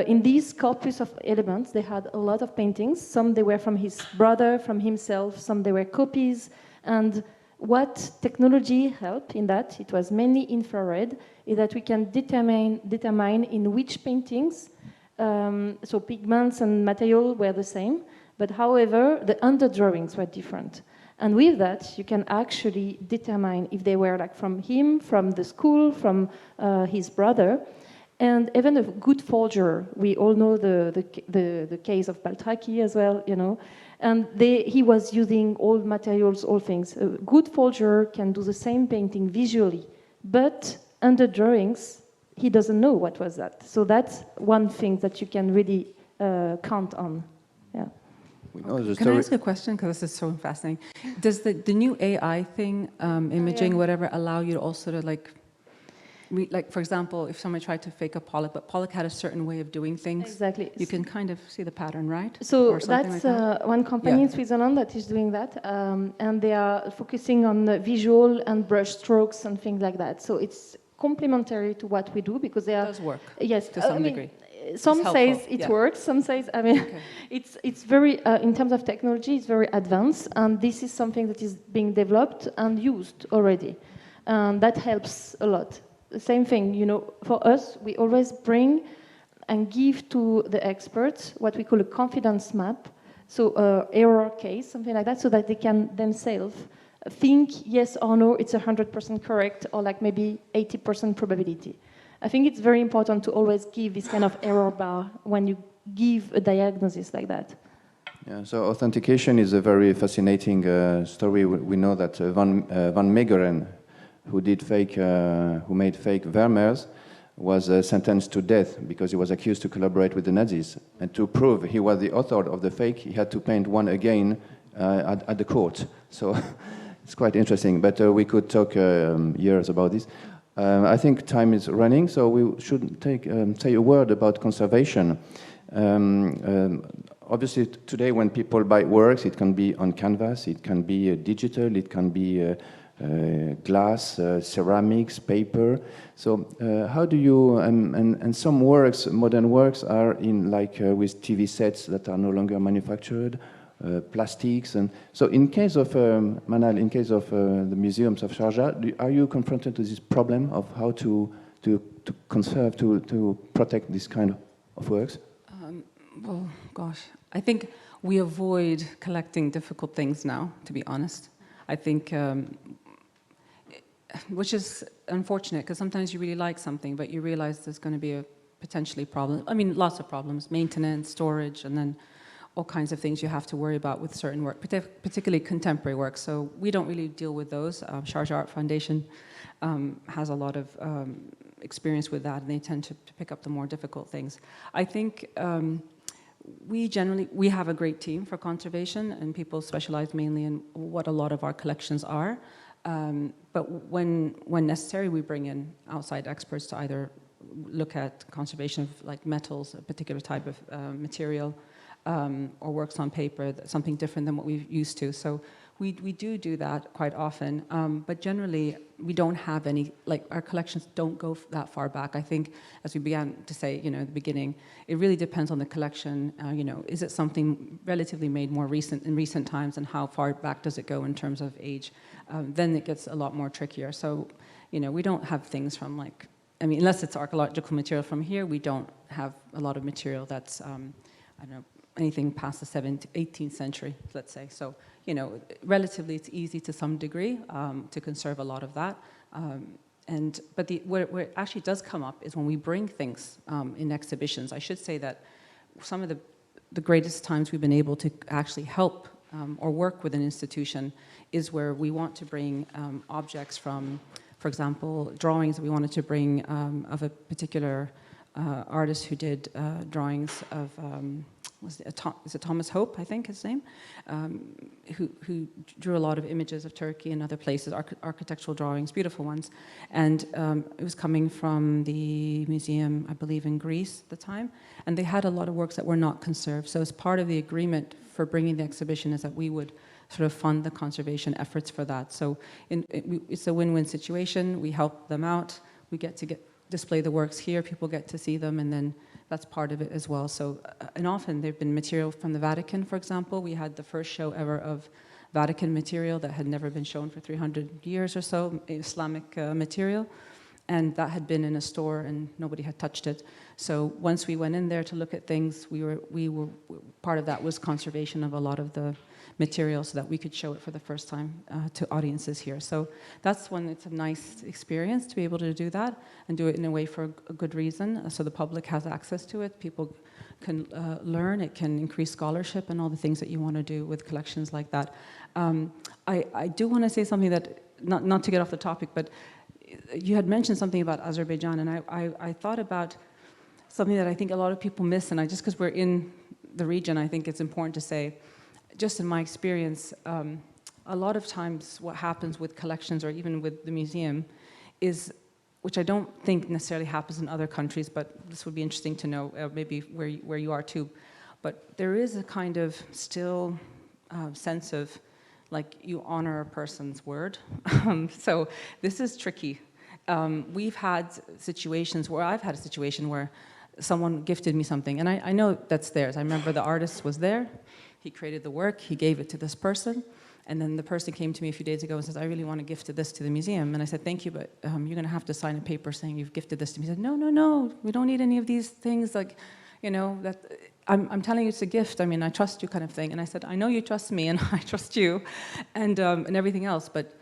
in this corpus of elements, they had a lot of paintings. Some they were from his brother, from himself. Some they were copies. And what technology helped in that, it was mainly infrared, is that we can determine in which paintings, so pigments and material were the same, but however, the underdrawings were different. And with that, you can actually determine if they were like from him, from the school, from his brother. And even a good forger, we all know the case of Baltraki as well, you know. And he was using old materials, old things. A good forger can do the same painting visually, but under drawings, he doesn't know what was that. So that's one thing that you can really count on. Yeah. Can I ask a question? Because this is so fascinating. Does the new AI thing, imaging, whatever, allow you to also to like, for example, if someone tried to fake a Pollock, but Pollock had a certain way of doing things, exactly, you can kind of see the pattern, right? So that's one company in Switzerland that is doing that, and they are focusing on visual and brush strokes and things like that. So it's complementary to what we do because they are. It does work. Yes, to some degree. Some says it works. Some says, I mean, it's very in terms of technology, it's very advanced, and this is something that is being developed and used already, and that helps a lot. The same thing, you know, for us, we always bring and give to the experts what we call a confidence map, so error case, something like that, so that they can themselves think yes or no, it's 100% correct, or like maybe 80% probability. I think it's very important to always give this kind of error bar when you give a diagnosis like that. Yeah, so authentication is a very fascinating story. We know that Van Meegeren, who made fake Vermeers, was sentenced to death because he was accused to collaborate with the Nazis. And to prove he was the author of the fake, he had to paint one again at the court. So it's quite interesting, but we could talk years about this. I think time is running, so we should say a word about conservation. Obviously, today when people buy works, it can be on canvas, it can be digital, it can be glass, ceramics, paper. So how do you, and some works, modern works are in with TV sets that are no longer manufactured, plastics. And so in case of, Manal, in case of the museums of Sharjah, are you confronted with this problem of how to conserve, to protect this kind of works? Well, gosh, I think we avoid collecting difficult things now, to be honest. I think, which is unfortunate, because sometimes you really like something, but you realize there's going to be a potentially problem. I mean, lots of problems, maintenance, storage, and then all kinds of things you have to worry about with certain work, particularly contemporary work. So we don't really deal with those. Sharjah Art Foundation has a lot of experience with that, and they tend to pick up the more difficult things. I think we have a great team for conservation, and people specialize mainly in what a lot of our collections are. But when necessary, we bring in outside experts to either look at conservation of like metals, a particular type of material, or works on paper, something different than what we're used to. So we do that quite often, but generally we don't have any, like our collections don't go that far back. I think, as we began to say, you know, at the beginning, it really depends on the collection. You know, is it something relatively made more recent in recent times, and how far back does it go in terms of age? Then it gets a lot more trickier. So, you know, we don't have things from like, I mean, unless it's archaeological material from here, we don't have a lot of material that's, I don't know, anything past the 18th century, let's say. So, you know, relatively it's easy to some degree to conserve a lot of that. But where it actually does come up is when we bring things in exhibitions. I should say that some of the greatest times we've been able to actually help or work with an institution is where we want to bring objects from, for example, drawings we wanted to bring of a particular artist who did drawings of, is it Thomas Hope, I think his name, who drew a lot of images of Turkey and other places, architectural drawings, beautiful ones. And it was coming from the museum, I believe, in Greece at the time. And they had a lot of works that were not conserved. So as part of the agreement for bringing the exhibition is that we would sort of fund the conservation efforts for that. So it's a win-win situation. We help them out. We get to display the works here. People get to see them, and then that's part of it as well. So, and often there've been material from the Vatican, for example. We had the first show ever of Vatican material that had never been shown for 300 years or so, Islamic material. And that had been in a store and nobody had touched it. So once we went in there to look at things, we were part of that was conservation of a lot of the material so that we could show it for the first time to audiences here. So that's when it's a nice experience to be able to do that and do it in a way for a good reason, so the public has access to it, people can learn, it can increase scholarship and all the things that you want to do with collections like that. I do want to say something that, not to get off the topic, but you had mentioned something about Azerbaijan, and I thought about something that I think a lot of people miss, and just because we're in the region, I think it's important to say, just in my experience, a lot of times what happens with collections or even with the museum is, which I don't think necessarily happens in other countries, but this would be interesting to know, maybe where you are too, but there is a kind of still sense of like you honor a person's word. So this is tricky. We've had situations where I've had a situation where someone gifted me something, and I know that's theirs. I remember the artist was there, he created the work, he gave it to this person, and then the person came to me a few days ago and says, I really want to gift this to the museum. And I said, thank you, but you're going to have to sign a paper saying you've gifted this to me. He said, no, we don't need any of these things, like, you know, that I'm telling you it's a gift. I mean, I trust you kind of thing. And I said, I know you trust me and I trust you and everything else, but,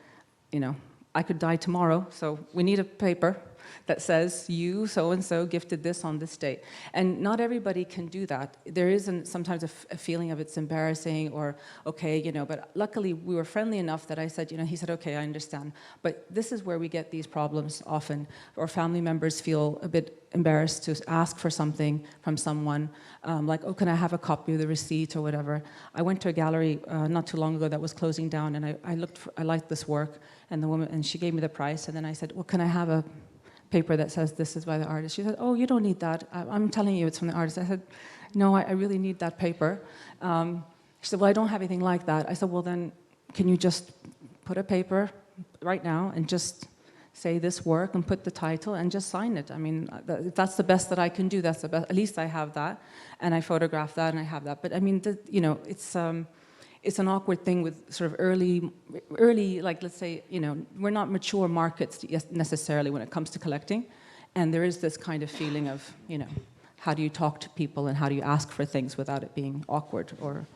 you know, I could die tomorrow, so we need a paper that says you so-and-so gifted this on this date. And not everybody can do that. There is sometimes a feeling of it's embarrassing or, okay, you know, but luckily we were friendly enough that I said, you know, he said, okay, I understand. But this is where we get these problems often, or family members feel a bit embarrassed to ask for something from someone, like, oh, can I have a copy of the receipt or whatever. I went to a gallery not too long ago that was closing down, and I liked this work, and the woman, and she gave me the price, and then I said, well, can I have a paper that says this is by the artist? She said, oh, you don't need that. I'm telling you it's from the artist. I said, no, I really need that paper. She said, well, I don't have anything like that. I said, well, then can you just put a paper right now and just say this work and put the title and just sign it? I mean, that's the best that I can do. That's the best. At least I have that, and I photographed that and I have that. But I mean, you know, it's an awkward thing with sort of early, like, let's say, you know, we're not mature markets necessarily when it comes to collecting. And there is this kind of feeling of, you know, how do you talk to people and how do you ask for things without it being awkward or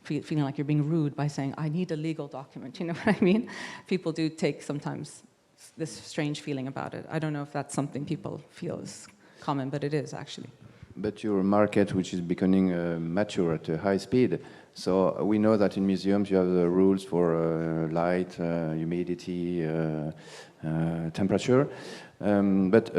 feeling like you're being rude by saying, I need a legal document, you know what I mean? People do take sometimes this strange feeling about it. I don't know if that's something people feel is common, but it is actually. But your market, which is becoming mature at a high speed, so we know that in museums you have the rules for light, humidity, temperature. But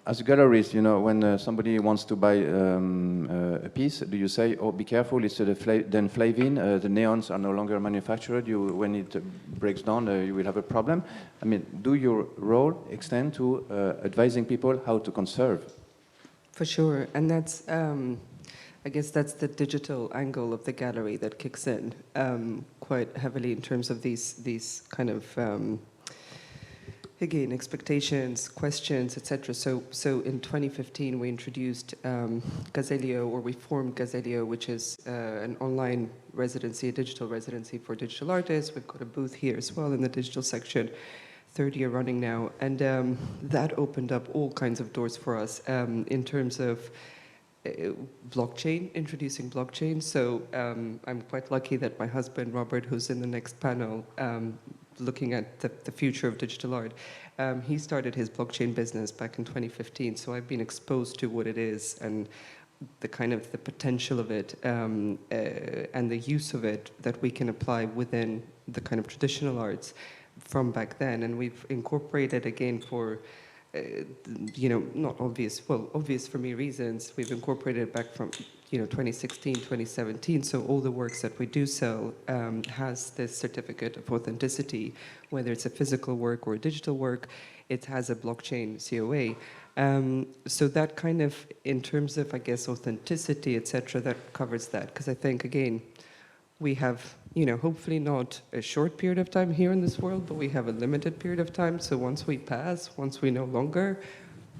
as a gallerist, you know, when somebody wants to buy a piece, do you say, oh, be careful, it's the flavin, the neons are no longer manufactured, when it breaks down, you will have a problem? I mean, do your role extend to advising people how to conserve? For sure, and that's, I guess that's the digital angle of the gallery that kicks in quite heavily in terms of these kind of, again, expectations, questions, etc. So in 2015 we introduced Gazelli, or we formed Gazelli, which is an online residency, a digital residency for digital artists. We've got a booth here as well in the digital section. Third year running now, and that opened up all kinds of doors for us in terms of blockchain, introducing blockchain. So I'm quite lucky that my husband, Robert, who's in the next panel, looking at the future of digital art, he started his blockchain business back in 2015, so I've been exposed to what it is and the kind of the potential of it and the use of it that we can apply within the kind of traditional arts from back then. And we've incorporated again for, not obvious, well, obvious for me reasons, we've incorporated it back from, 2016, 2017. So all the works that we do sell has this certificate of authenticity, whether it's a physical work or a digital work, it has a blockchain COA. So that kind of, in terms of, I guess, authenticity, etc., that covers that. Because I think, again, we have, hopefully not a short period of time here in this world, but we have a limited period of time. So once we no longer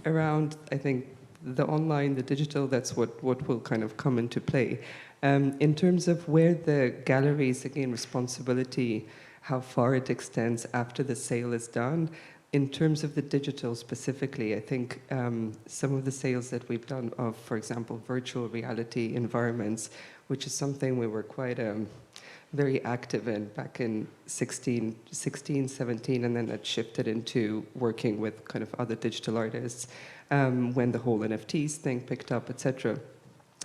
around, I think, the online, the digital, that's what will kind of come into play. In terms of where the galleries, again, responsibility, how far it extends after the sale is done, in terms of the digital specifically, I think some of the sales that we've done of, for example, virtual reality environments, which is something we were quite very active in back in 16, 17, and then that shifted into working with kind of other digital artists when the whole NFTs thing picked up, etc.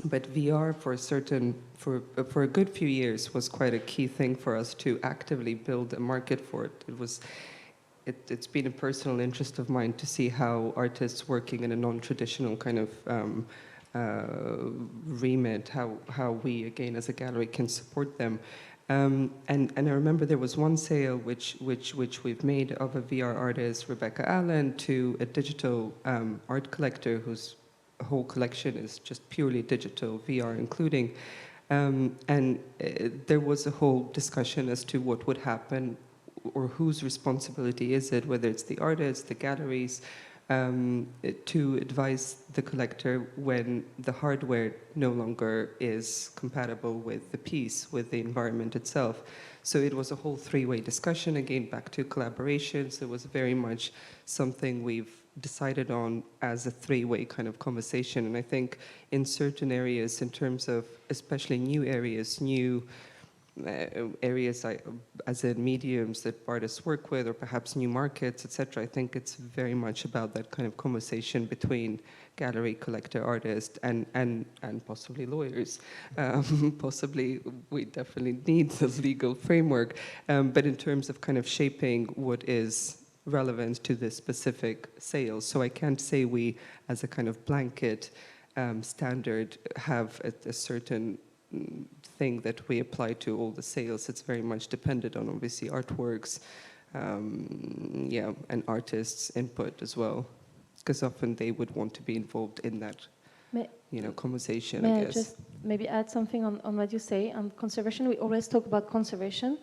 But VR for a good few years was quite a key thing for us to actively build a market for it. It's been a personal interest of mine to see how artists working in a non-traditional kind of remit, how we, again, as a gallery, can support them. And I remember there was one sale which we've made of a VR artist, Rebecca Allen, to a digital art collector whose whole collection is just purely digital VR, including. There was a whole discussion as to what would happen or whose responsibility is it, whether it's the artists, the galleries, to advise the collector when the hardware no longer is compatible with the piece, with the environment itself. So it was a whole three-way discussion, again, back to collaborations. It was very much something we've decided on as a three-way kind of conversation. And I think in certain areas, in terms of especially new areas, as in mediums that artists work with, or perhaps new markets, etc. I think it's very much about that kind of conversation between gallery, collector, artist, and possibly lawyers. Possibly, we definitely need the legal framework, but in terms of kind of shaping what is relevant to the specific sales. So I can't say we, as a kind of blanket standard, have a certain thing that we apply to all the sales. It's very much dependent on, obviously, artworks, and artists' input as well, because often they would want to be involved in that, conversation, I guess. I just maybe add something on what you say on conservation? We always talk about conservation,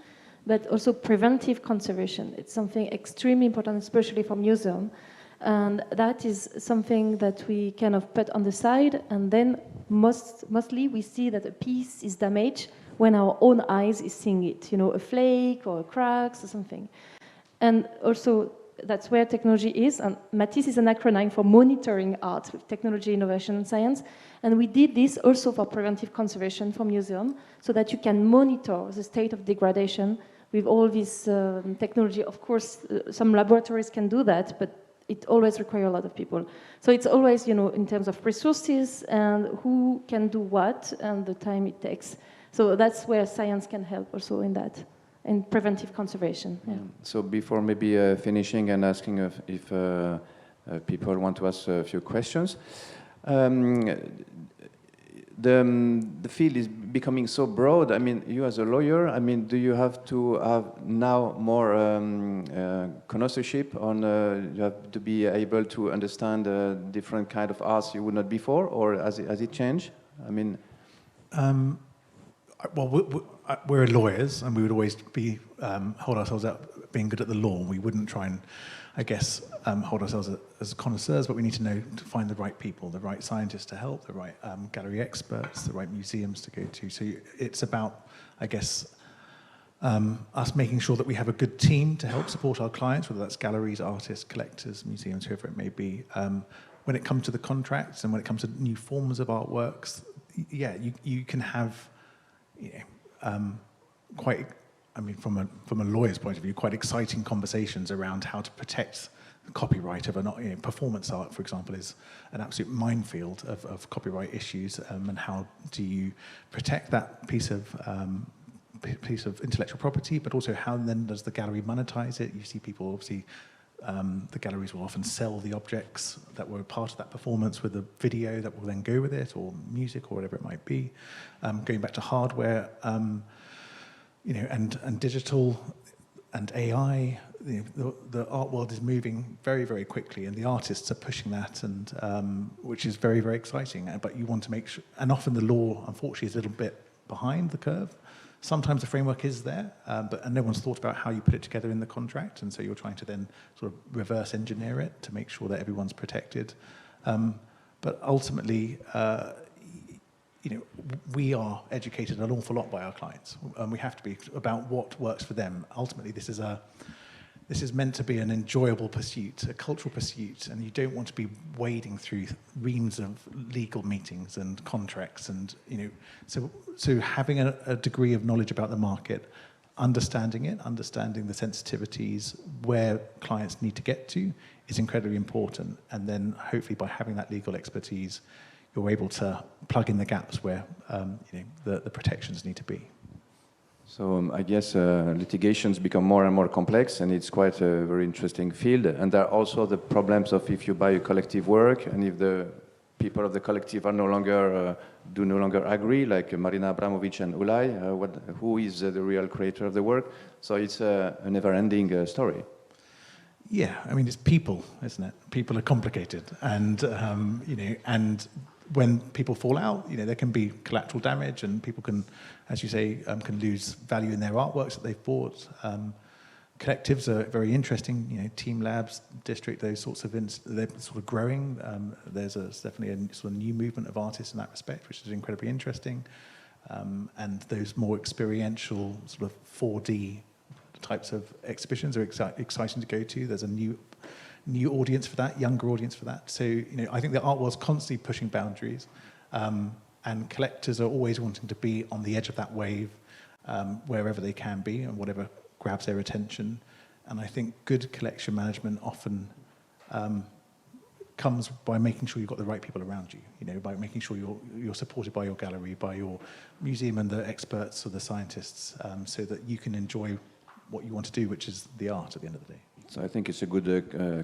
but also preventive conservation. It's something extremely important, especially for museum. And that is something that we kind of put on the side, and then mostly we see that a piece is damaged when our own eyes is seeing it, a flake or cracks or something. And also that's where technology is, and MATIS is an acronym for monitoring art with technology, innovation, and science. And we did this also for preventive conservation for museum, so that you can monitor the state of degradation with all this technology. Of course, some laboratories can do that, but it always requires a lot of people. So it's always, in terms of resources and who can do what and the time it takes. So that's where science can help also in that, in preventive conservation. Yeah. So before maybe finishing and asking if people want to ask a few questions, the field is becoming so broad. I mean, you as a lawyer, do you have to have now more connoisseurship on, you have to be able to understand different kind of arts you would not before, or has it changed? Well, we're lawyers, and we would always be hold ourselves up being good at the law. We wouldn't try and, I guess, hold ourselves as connoisseurs, but we need to know to find the right people, the right scientists to help, the right gallery experts, the right museums to go to. So it's about, I guess, us making sure that we have a good team to help support our clients, whether that's galleries, artists, collectors, museums, whoever it may be. When it comes to the contracts and when it comes to new forms of artworks, you can have quite, from a lawyer's point of view, quite exciting conversations around how to protect copyright of performance art, for example, is an absolute minefield of copyright issues, and how do you protect that piece of intellectual property, but also how then does the gallery monetize it? You see people, obviously, the galleries will often sell the objects that were part of that performance with a video that will then go with it, or music, or whatever it might be. Going back to hardware, and digital and AI, the art world is moving very, very quickly, and the artists are pushing that, and which is very, very exciting. But you want to make sure, and often the law, unfortunately, is a little bit behind the curve. Sometimes the framework is there, and no one's thought about how you put it together in the contract, and so you're trying to then sort of reverse engineer it to make sure that everyone's protected. But ultimately, we are educated an awful lot by our clients, and we have to be about what works for them. Ultimately, this is meant to be an enjoyable pursuit, a cultural pursuit, and you don't want to be wading through reams of legal meetings and contracts, and so having a degree of knowledge about the market, understanding the sensitivities, where clients need to get to, is incredibly important. And then hopefully by having that legal expertise, you're able to plug in the gaps where the protections need to be. So I guess litigations become more and more complex, and it's quite a very interesting field. And there are also the problems of if you buy a collective work, and if the people of the collective are no longer agree, like Marina Abramovic and Ulay, who is the real creator of the work. So it's a never-ending story. Yeah, I mean, it's people, isn't it? People are complicated, and and when people fall out, there can be collateral damage, and people can, as you say, can lose value in their artworks that they've bought. Collectives are very interesting, team labs, district, those sorts of they're sort of growing. There's definitely a sort of new movement of artists in that respect, which is incredibly interesting. And those more experiential sort of 4D types of exhibitions are exciting to go to. There's a new audience for that, younger audience for that. So, I think the art world's constantly pushing boundaries, and collectors are always wanting to be on the edge of that wave, wherever they can be, and whatever grabs their attention. And I think good collection management often comes by making sure you've got the right people around you, by making sure you're supported by your gallery, by your museum and the experts or the scientists, so that you can enjoy what you want to do, which is the art at the end of the day. So I think it's a good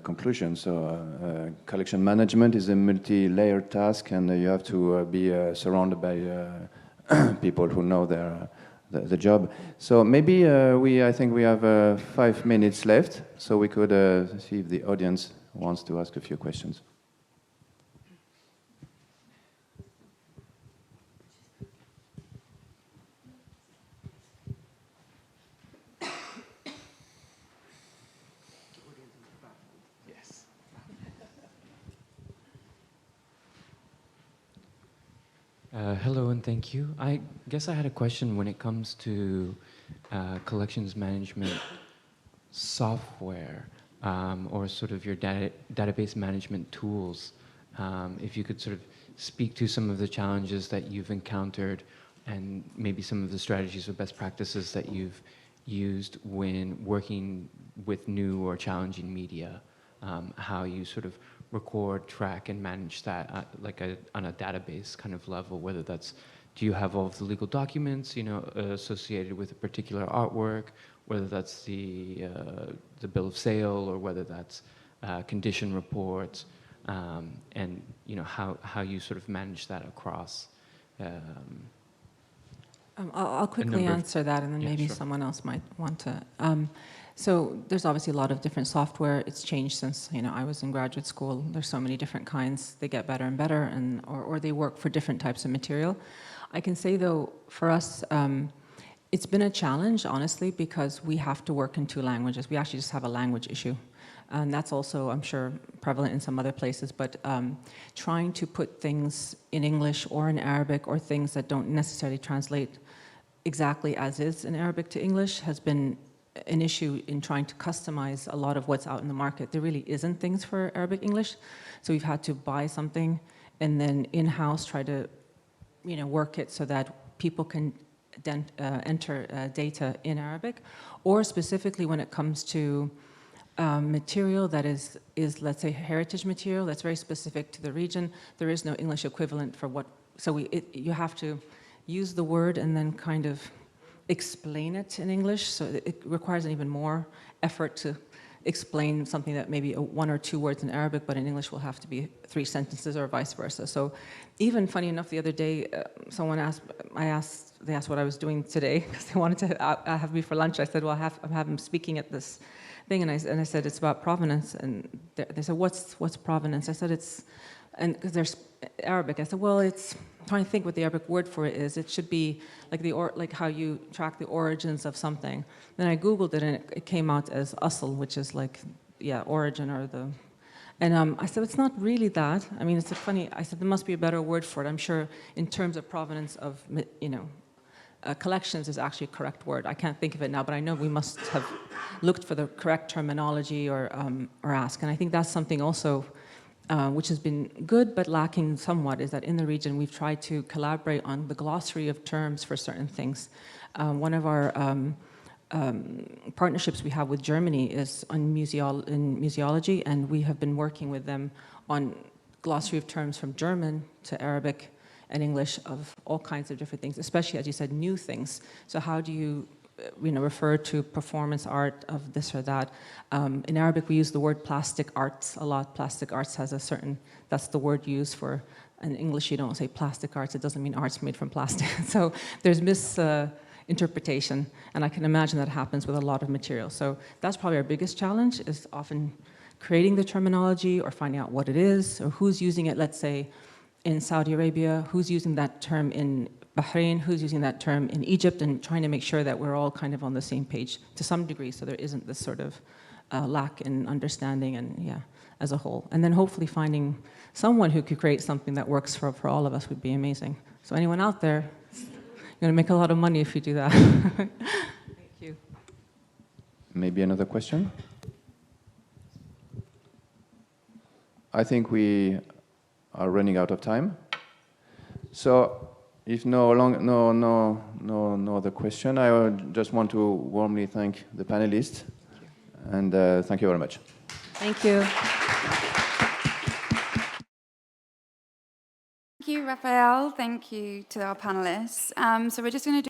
conclusion. So collection management is a multi-layered task, and you have to be surrounded by people who know the job. So maybe I think we have 5 minutes left, so we could see if the audience wants to ask a few questions. Hello and thank you. I guess I had a question when it comes to collections management software, or sort of your database management tools. If you could sort of speak to some of the challenges that you've encountered, and maybe some of the strategies or best practices that you've used when working with new or challenging media, how you sort of record, track, and manage that on a database kind of level, whether that's, do you have all of the legal documents, associated with a particular artwork, whether that's the bill of sale, or whether that's condition reports, and how you sort of manage that across. I'll quickly answer that, and then maybe someone else might want to. So there's obviously a lot of different software. It's changed since I was in graduate school. There's so many different kinds. They get better and better, or they work for different types of material. I can say though, for us, it's been a challenge, honestly, because we have to work in 2 languages. We actually just have a language issue. And that's also, I'm sure, prevalent in some other places. But trying to put things in English or in Arabic, or things that don't necessarily translate exactly as is in Arabic to English, has been an issue in trying to customize a lot of what's out in the market. There really isn't things for Arabic English. So we've had to buy something and then in-house try to work it so that people can enter data in Arabic. Or specifically when it comes to material that is, let's say, heritage material that's very specific to the region. There is no English equivalent for what, so you have to use the word and then kind of explain it in English, so it requires even more effort to explain something that maybe one or two words in Arabic, but in English will have to be 3 sentences or vice versa. So even funny enough, the other day, they asked what I was doing today, because they wanted to have me for lunch. I said, well, I have him speaking at this thing, and I said, it's about provenance, and they said, what's provenance? I said, and because there's Arabic, I said, well, I'm trying to think what the Arabic word for it is. It should be like how you track the origins of something. Then I Googled it, and it came out as asl, which is like, origin or the. And I said, it's not really that. I mean, it's funny. I said, there must be a better word for it. I'm sure in terms of provenance of, collections is actually a correct word. I can't think of it now, but I know we must have looked for the correct terminology or ask. And I think that's something also which has been good but lacking somewhat, is that in the region we've tried to collaborate on the glossary of terms for certain things. One of our partnerships we have with Germany is in museology, and we have been working with them on glossary of terms from German to Arabic and English of all kinds of different things, especially, as you said, new things. So how do you refer to performance art of this or that? In Arabic, we use the word plastic arts a lot. Plastic arts has a certain, that's the word used for, in English you don't say plastic arts, it doesn't mean arts made from plastic. So there's misinterpretation, and I can imagine that happens with a lot of material. So that's probably our biggest challenge, is often creating the terminology or finding out what it is, or who's using it, let's say, in Saudi Arabia, who's using that term in Bahrain, who's using that term in Egypt, and trying to make sure that we're all kind of on the same page to some degree, so there isn't this sort of lack in understanding and as a whole. And then hopefully finding someone who could create something that works for all of us would be amazing. So anyone out there, you're going to make a lot of money if you do that. Thank you. Maybe another question? I think we are running out of time. So if no other question, I just want to warmly thank the panelists. And thank you very much. Thank you. Thank you, Rafael. Thank you to our panelists. So we're just going to do